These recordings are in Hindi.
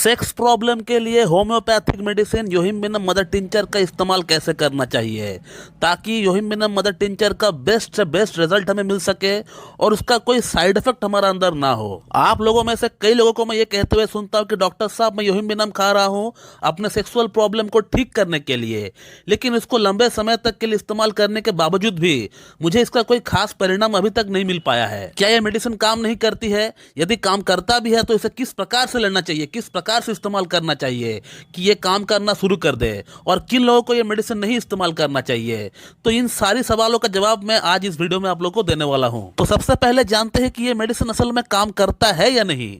सेक्स प्रॉब्लम के लिए होम्योपैथिक मेडिसिन योहिम्बिनम मदर टिंचर का इस्तेमाल कैसे करना चाहिए ताकि योहिम्बिनम मदर टिंचर का बेस्ट से बेस्ट रिजल्ट हमें मिल सके और उसका कोई साइड इफेक्ट हमारा अंदर ना हो। आप लोगों में से कई लोगों को मैं ये कहते हुए सुनता हूँ कि डॉक्टर साहब मैं योहिम्बिनम खा रहा हूँ अपने सेक्सुअल प्रॉब्लम को ठीक करने के लिए, लेकिन इसको लंबे समय तक के लिए इस्तेमाल करने के बावजूद भी मुझे इसका कोई खास परिणाम अभी तक नहीं मिल पाया है। क्या यह मेडिसिन काम नहीं करती है? यदि काम करता भी है तो इसे किस प्रकार से लेना चाहिए, किस प्रकार से इस्तेमाल करना चाहिए कि ये काम करना शुरू कर दे, और किन लोगों को ये मेडिसिन नहीं इस्तेमाल करना चाहिए? तो इन सारी सवालों का जवाब मैं आज इस वीडियो में आप लोगों को देने वाला हूं। तो सबसे पहले जानते हैं कि ये मेडिसिन असल में काम करता है या नहीं।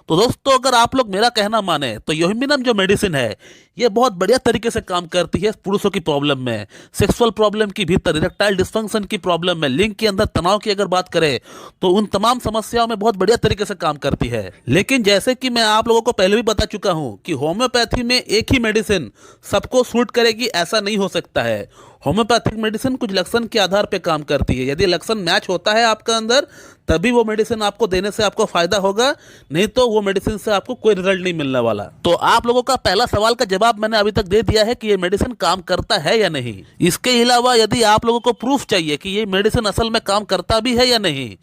तो दोस्तों, अगर आप लोग मेरा कहना माने तो योहिम्बिनम जो मेडिसिन है ये बहुत बढ़िया तरीके से काम करती है पुरुषों की प्रॉब्लम में, सेक्सुअल प्रॉब्लम की भीतर, इरेक्टाइल डिस्फंक्शन की प्रॉब्लम में, लिंग के अंदर तनाव की अगर बात करें तो उन तमाम समस्याओं में बहुत बढ़िया तरीके से काम करती है। लेकिन जैसे कि मैं आप लोगों को पहले भी बता चुका हूं कि होम्योपैथी में एक ही मेडिसिन सबको सूट करेगी ऐसा नहीं हो सकता है। होम्योपैथिक मेडिसिन कुछ लक्षण के आधार पर काम करती है। यदि लक्षण मैच होता है आपका अंदर तभी वो मेडिसिन आपको देने से आपको फायदा होगा, नहीं तो वो मेडिसिन से आपको कोई रिजल्ट नहीं मिलने वाला। तो आप लोगों का पहला सवाल का जवाब मैंने अभी तक दे दिया है कि ये मेडिसिन काम करता है या नहीं। इसके अलावा यदि आप लोगों को प्रूफ चाहिए कि ये मेडिसिन असल में काम करता भी है या नहीं,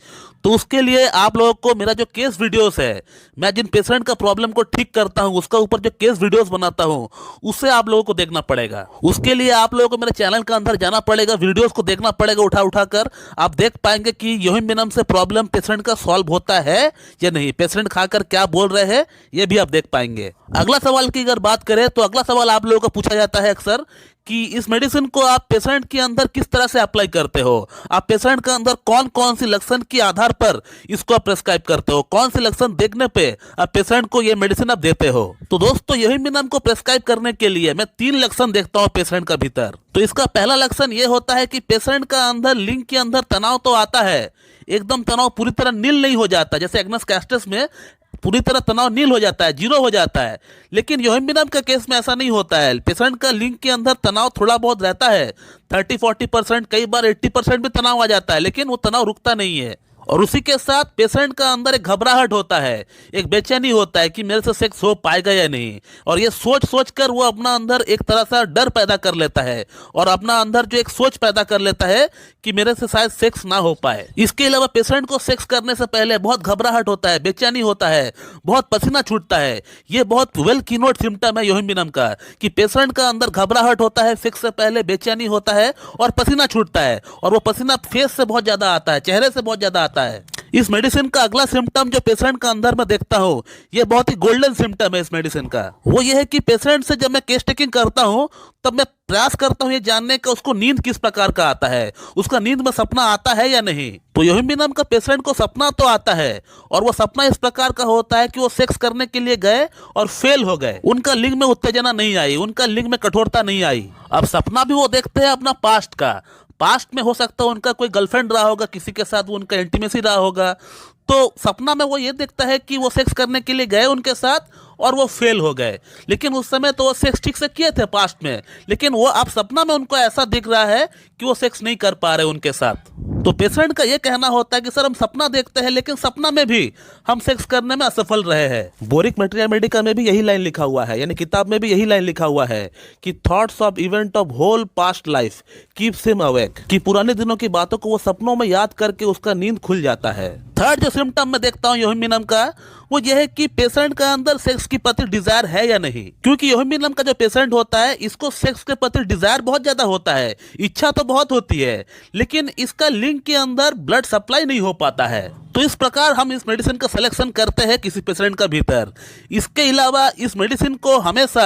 तो उसके लिए आप लोगों को मेरा जो केस वीडियोस है, मैं जिन पेशेंट का प्रॉब्लम को ठीक करता हूं उसका ऊपर जो केस वीडियोस बनाता हूं उसे आप लोगों को देखना पड़ेगा। उसके लिए आप लोगों को मेरे चैनल का अंदर जाना पड़ेगा, वीडियोस को देखना पड़ेगा उठा उठा कर। आप देख पाएंगे कि योहिम्बिनम से प्रॉब्लम पेशेंट का सॉल्व होता है या नहीं, पेशेंट खाकर क्या बोल रहे हैं ये भी आप देख पाएंगे। अगला सवाल की अगर बात करें तो अगला सवाल आप लोगों को पूछा जाता है अक्सर कि इस मेडिसिन को आप पेशेंट के अंदर किस तरह से अप्लाई करते हो, आप पेशेंट के अंदर कौन कौन सी लक्षण के आधार पर इसको आप प्रेस्क्राइब करते हो, कौन से लक्षण देखने पे आप पेशेंट को ये मेडिसिन आप देते हो। तो दोस्तों, योहिम्बिनम को प्रेस्क्राइब करने के लिए मैं 3 लक्षण देखता हूँ पेशेंट का भीतर। तो इसका पहला लक्षण ये होता है कि पेशेंट का अंदर लिंग के अंदर तनाव तो आता है, एकदम तनाव पूरी तरह नील नहीं हो जाता, जैसे एग्नस कैस्टस में पूरी तरह तनाव नील हो जाता है, जीरो हो जाता है, लेकिन योहिम्बिनम के केस में ऐसा नहीं होता है। पेशेंट का लिंग के अंदर तनाव थोड़ा बहुत रहता है, 30-40%, कई बार 80% भी तनाव आ जाता है, लेकिन वो तनाव रुकता नहीं है। और उसी के साथ पेशेंट का अंदर एक घबराहट होता है, एक बेचैनी होता है कि मेरे से सेक्स हो पाएगा या नहीं, और ये सोच सोच कर वो अपना अंदर एक तरह से डर पैदा कर लेता है और अपना अंदर जो एक सोच पैदा कर लेता है कि मेरे से शायद सेक्स ना हो पाए। इसके अलावा पेशेंट को सेक्स करने से पहले बहुत घबराहट होता है, बेचैनी होता है, बहुत पसीना छूटता है। ये बहुत वेल कीनोट सिम्टम है योहिम्बिनम का कि पेशेंट का अंदर घबराहट होता है, सेक्स से पहले बेचैनी होता है और पसीना छूटता है, और वो पसीना फेस से बहुत ज्यादा आता है, चेहरे से बहुत ज्यादा आता है। इस मेडिसिन का अगला सिम्टम जो पेशेंट का अंदर में देखता हूँ, ये बहुत ही गोल्डन सिम्टम है इस मेडिसिन का। वो ये है कि पेशेंट से जब मैं केस टेकिंग करता हूँ तब मैं प्रयास करता हूँ ये जानने का उसको नींद किस प्रकार का आता है, उसका नींद में सपना आता है या नहीं। तो योहिम्बिनम का पेशेंट को सपना तो आता है, और वो सपना इस प्रकार का होता है कि वो सेक्स करने के लिए गए और फेल हो गए, उनका लिंग में उत्तेजना नहीं आई, उनका लिंग में कठोरता नहीं आई। अब सपना भी वो देखते हैं अपना पास्ट का, पास्ट में हो सकता है उनका कोई गर्लफ्रेंड रहा होगा, किसी के साथ वो उनका इंटीमेसी रहा होगा, तो सपना में वो ये देखता है कि वो सेक्स करने के लिए गए उनके साथ और वो फेल हो गए, लेकिन उस समय तो वो सेक्स ठीक से किए थे पास्ट में, लेकिन वो अब सपना में उनको ऐसा दिख रहा है कि वो सेक्स नहीं कर पा रहे उनके साथ। तो पेशेंट का ये कहना होता है कि सर हम सपना देखते हैं लेकिन सपना में भी हम सेक्स करने में असफल रहे हैं। बोरिक मटेरिया मेडिका में भी यही लाइन लिखा हुआ है, यानी किताब में भी यही लाइन लिखा हुआ है कि thoughts of event of whole past life keeps him awake, कि पुराने दिनों की बातों को वो सपनों में याद करके उसका नींद खुल जाता है। थर्ड जो सिम्टम मैं देखता हूँ योहिम्बिनम का, वो यह है कि पेशेंट का अंदर सेक्स के प्रति डिजायर है या नहीं, क्योंकि योहिम्बिनम का जो पेशेंट होता है इसको सेक्स के प्रति डिजायर बहुत ज्यादा होता है, इच्छा तो बहुत होती है, लेकिन इसका लिंग के अंदर ब्लड सप्लाई नहीं हो पाता है। तो इस प्रकार हम इस मेडिसिन का सिलेक्शन करते हैं किसी पेशेंट का भीतर। इसके अलावा इस मेडिसिन को हमेशा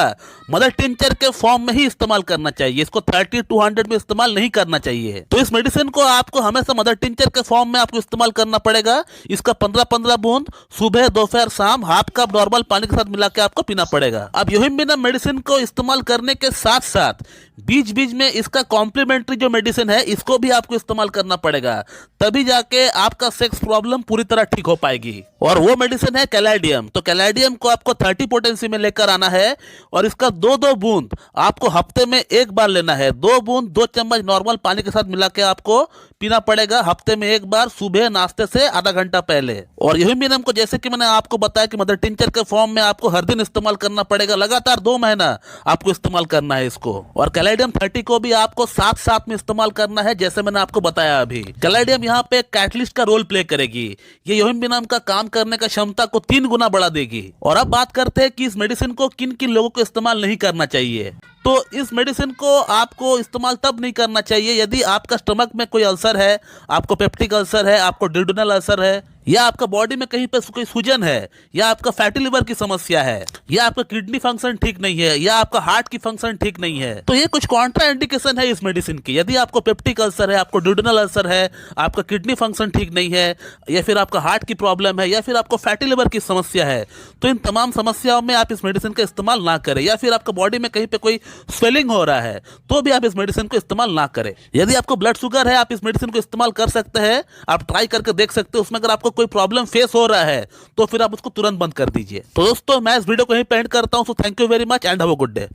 मदर टिंचर के फॉर्म में ही इस्तेमाल करना चाहिए, इसको 30-100 में इस्तेमाल नहीं करना चाहिए। तो इस मेडिसिन को आपको हमेशा मदर टिंचर के फॉर्म में आपको इस्तेमाल करना पड़ेगा। इसका 15-15 बूंद सुबह, दोपहर, शाम हाफ कप नॉर्मल पानी के साथ मिला के आपको पीना पड़ेगा। अब योहिम्बिनम मेडिसिन को इस्तेमाल करने के साथ साथ बीच बीच में इसका कॉम्प्लीमेंट्री जो मेडिसिन है इसको भी आपको इस्तेमाल करना पड़ेगा, तभी जाके आपका सेक्स प्रॉब्लम पूरी तरह ठीक हो पाएगी। और वो मेडिसिन है कैलाइडियम। तो कैलाइडियम को आपको 30 पोटेंसी में लेकर आना है, और इसका 2-2 बूंद आपको हफ्ते में एक बार लेना है। 2 बूंद 2 चम्मच नॉर्मल पानी के साथ मिला के आपको पीना पड़ेगा हफ्ते में एक बार, सुबह नाश्ते से आधा घंटा पहले। और यूहिम्बिनम को जैसे कि मैंने आपको बताया कि मदर टिंचर के फॉर्म में आपको हर दिन इस्तेमाल करना पड़ेगा, लगातार 2 महीना आपको इस्तेमाल करना है इसको। और कैलेडियम 30 को भी आपको साथ साथ में इस्तेमाल करना है, जैसे मैंने आपको बताया अभी। कैलेडियम यहाँ पे कैटलिस्ट का रोल प्ले करेगी, ये यूहिम्बिनम का काम करने का क्षमता को 3 गुना बढ़ा देगी। और अब बात करते हैं कि इस मेडिसिन को किन किन लोगों को इस्तेमाल नहीं करना चाहिए। तो इस मेडिसिन को आपको इस्तेमाल तब नहीं करना चाहिए यदि आपका स्टमक में कोई अल्सर है, आपको पेप्टिक अल्सर है, आपको डिडोनल अल्सर है, या आपका बॉडी में कहीं पे कोई सूजन है, या आपका फैटी लिवर की समस्या है, या आपका किडनी फंक्शन ठीक नहीं है, या आपका हार्ट की फंक्शन ठीक नहीं है। तो ये कुछ कॉन्ट्रा इंडिकेशन है इस मेडिसिन की। यदि आपको पेप्टिक अल्सर है, आपको डिडोनल अल्सर है, आपका किडनी फंक्शन ठीक नहीं है, या फिर आपका हार्ट की प्रॉब्लम है, या फिर आपको फैटी लिवर की समस्या है, तो इन तमाम समस्याओं में आप इस मेडिसिन का इस्तेमाल ना करें। या फिर आपका बॉडी में कहीं पे कोई स्वेलिंग हो रहा है तो भी आप इस मेडिसिन को इस्तेमाल ना करें। यदि आपको ब्लड शुगर है, आप इस मेडिसिन को इस्तेमाल कर सकते हैं, आप ट्राई करके देख सकते हैं। उसमें अगर आपको कोई प्रॉब्लम फेस हो रहा है तो फिर आप उसको तुरंत बंद कर दीजिए। तो दोस्तों मैं इस वीडियो को यहीं पे एंड करता हूं। So thank you very much and have a good day.